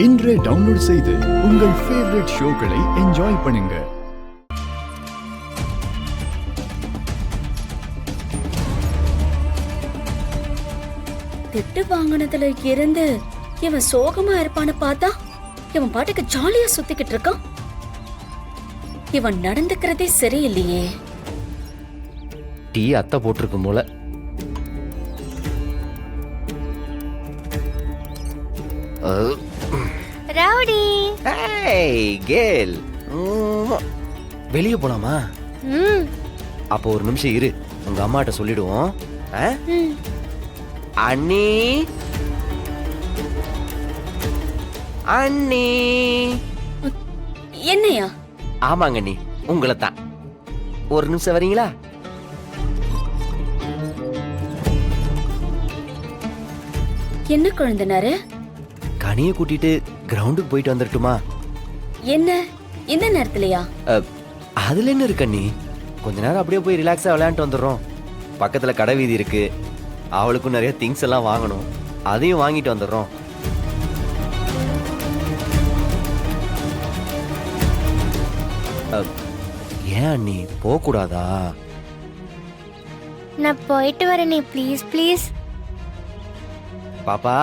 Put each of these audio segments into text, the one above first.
இன்றே டவுன்லோட் செய்து உங்கள் ஃபேவரட் ஷோக்களை என்ஜாய் பண்ணுங்க. திட்டு வாங்கினதுல இருந்து இவன் சோகமா இருப்பான்னு பார்த்தா இவன் பாட்டுக்கு ஜாலியா சுத்திக்கிட்டு இருக்கான். இவன் நடந்துக்கிறதே சரியில்லையே. டீ அத்தை போட்டிருக்கும் போல. ரவுடி கேல் வெளியே போலாமா? அப்போ ஒரு நிமிஷம் இரு, உங்க அம்மாட்ட சொல்லிடுவோம். அண்ணி அண்ணி. என்னையா? ஆமாங்க அண்ணி, உங்களை தான். ஒரு நிமிஷம் வரீங்களா? என்ன குழந்தைனாரு? கனியை கூட்டிட்டு கிரவுண்டுக்கு போயிட்டு வந்துட்டுமா? என்ன இந்த நேரத்துலயா? அதுல என்ன இருக்கு அண்ணி, கொஞ்ச நேரம் அப்படியே போய் ரிலாக்ஸா விளையாண்டு வந்துடுறோம். பக்கத்துல கடை வீதி இருக்கு, அவளுக்கும் நிறைய திங்ஸ் எல்லாம் வாங்கணும், அதையும் வாங்கிட்டு வந்துடுறோம். ஏன் அண்ணி போக கூடாதா? நான் போயிட்டு வரேனே, ப்ளீஸ் ப்ளீஸ். பாப்பா,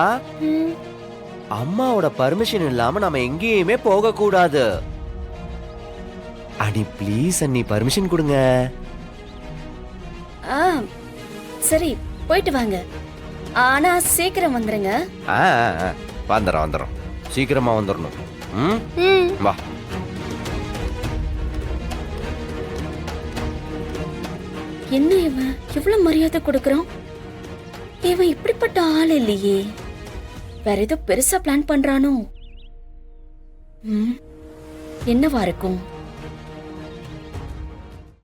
அம்மாவோட பர்மிஷன் இல்லாம நம்ம எங்கேயுமே போக கூடாது. அண்ணி ப்ளீஸ் அண்ணி, பர்மிஷன் கொடுங்க. சரி போயிட்டு வாங்க, ஆனா சீக்கிரம் வந்துருங்க. வந்துடுறோம், சீக்கிரமா வந்துடணும். வா. என்ன இவன் இவ்வளவு மரியாதை கொடுக்கறான்? இவன் இப்படிப்பட்ட ஆள் இல்லையே. வேற ஏதோ பெருசா பிளான் பண்றானோ? என்னவா இருக்கும்?